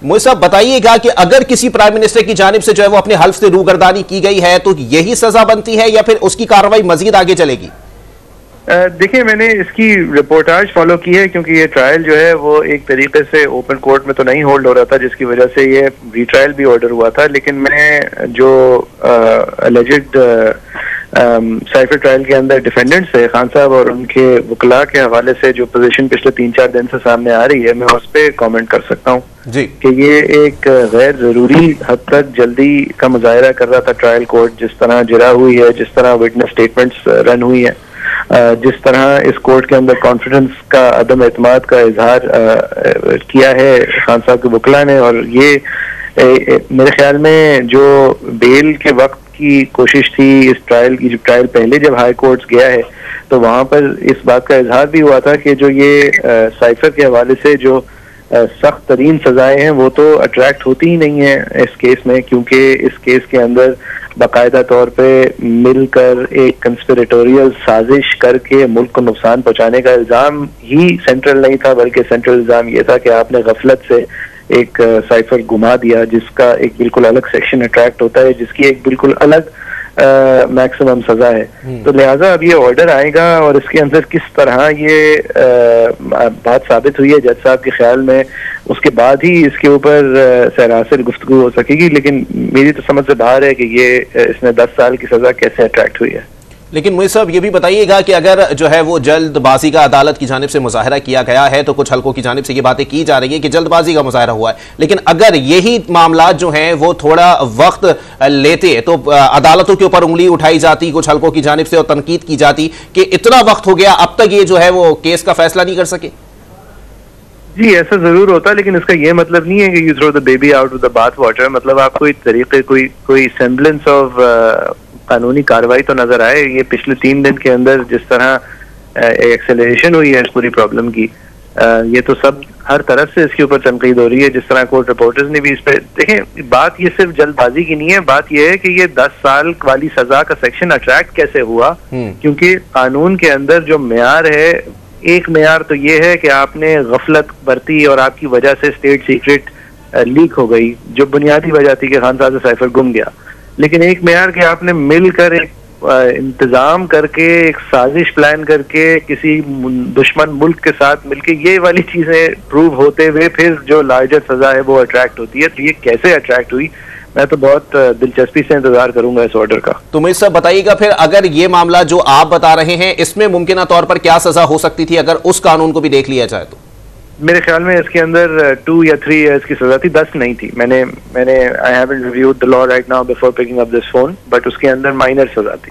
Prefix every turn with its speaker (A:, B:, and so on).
A: मुझे साहब बताइएगा कि अगर किसी प्राइम मिनिस्टर की जानिब से जो है वो अपने हल्फ से रूगर्दानी की गई है तो यही सजा बनती है या फिर उसकी कार्रवाई मजीद आगे चलेगी?
B: देखिए, मैंने इसकी रिपोर्टाज फॉलो की है क्योंकि ये ट्रायल जो है वो एक तरीके से ओपन कोर्ट में तो नहीं होल्ड हो रहा था, जिसकी वजह से ये रीट्रायल भी ऑर्डर हुआ था। लेकिन मैं जो एलिजेड साइफर ट्रायल के अंदर डिफेंडेंट्स है खान साहब और उनके वकला के हवाले से जो पोजीशन पिछले 3-4 दिन से सामने आ रही है, मैं उस पर कॉमेंट कर सकता हूँ कि ये एक गैर जरूरी हद तक जल्दी का मुजाहरा कर रहा था ट्रायल कोर्ट। जिस तरह जिरा हुई है, जिस तरह विटनेस स्टेटमेंट्स रन हुई है, जिस तरह इस कोर्ट के अंदर कॉन्फिडेंस का अदम एतमाद का इजहार किया है खान साहब के वकला ने, और ये मेरे ख्याल में जो बेल के वक्त की कोशिश थी इस ट्रायल की, जो ट्रायल पहले जब हाई कोर्ट्स गया है तो वहां पर इस बात का इजहार भी हुआ था कि जो ये साइफर के हवाले से जो सख्त तरीन सजाएं हैं वो तो अट्रैक्ट होती ही नहीं है इस केस में, क्योंकि इस केस के अंदर बाकायदा तौर पे मिलकर एक कंस्पिरेटोरियल साजिश करके मुल्क को नुकसान पहुंचाने का इल्जाम ही सेंट्रल नहीं था, बल्कि सेंट्रल इल्जाम ये था कि आपने गफलत से एक साइफर घुमा दिया जिसका एक बिल्कुल अलग सेक्शन अट्रैक्ट होता है, जिसकी एक बिल्कुल अलग मैक्सिमम सजा है। तो लिहाजा अब ये ऑर्डर आएगा और इसके अंदर किस तरह ये बात साबित हुई है जज साहब के ख्याल में, उसके बाद ही इसके ऊपर सरासर गुफ्तगू हो सकेगी। लेकिन मेरी तो समझ से बाहर है कि ये इसने 10 साल की सजा कैसे अट्रैक्ट हुई है।
A: लेकिन मुझे साहब ये भी बताइएगा कि अगर जो है वो जल्दबाजी का अदालत की जानिब से मुजाहरा किया गया है, तो कुछ हल्कों की जानिब से ये बातें की जा रही है कि जल्दबाजी का मुजाहरा हुआ है, लेकिन अगर यही मामला जो हैं वो थोड़ा वक्त लेते तो अदालतों के ऊपर उंगली उठाई जाती कुछ हल्कों की जानिब से और तनकीद की जाती कि इतना वक्त हो गया अब तक ये जो है वो केस का फैसला नहीं कर सके।
B: जी, ऐसा जरूर होता, लेकिन इसका ये मतलब नहीं है कि you throw the baby out with the bath water. मतलब आप कोई तरीके कोई सेम्बलेंस ऑफ कानूनी कार्रवाई तो नजर आए। ये पिछले 3 दिन के अंदर जिस तरह एक्सेलरेशन हुई है इस पूरी प्रॉब्लम की, ये तो सब हर तरफ से इसके ऊपर तनकीद हो रही है। जिस तरह कोर्ट रिपोर्टर्स ने भी इस पे देखें, बात ये सिर्फ जल्दबाजी की नहीं है, बात ये है कि ये 10 साल वाली सजा का सेक्शन अट्रैक्ट कैसे हुआ, क्योंकि कानून के अंदर जो मेयार है, एक मेयार तो ये है कि आपने गफलत बरती और आपकी वजह से स्टेट सीक्रेट लीक हो गई, जो बुनियादी वजह थी कि खान साहब से साइफर गुम गया। लेकिन एक मेयार के आपने मिलकर एक इंतजाम करके, एक साजिश प्लान करके किसी दुश्मन मुल्क के साथ मिलके ये वाली चीजें प्रूव होते हुए फिर जो लार्जर सजा है वो अट्रैक्ट होती है। तो ये कैसे अट्रैक्ट हुई, मैं तो बहुत दिलचस्पी से इंतजार करूंगा इस ऑर्डर का।
A: तो मुझे सब बताइएगा फिर, अगर ये मामला जो आप बता रहे हैं इसमें मुमकिन तौर पर क्या सजा हो सकती थी अगर उस कानून को भी देख लिया जाए तो?
B: मेरे ख्याल में इसके अंदर 2 या 3 इयर्स की सजा थी, 10 नहीं थी। मैंने I haven't reviewed the law right now before picking up this phone, but उसके अंदर माइनर सजा थी।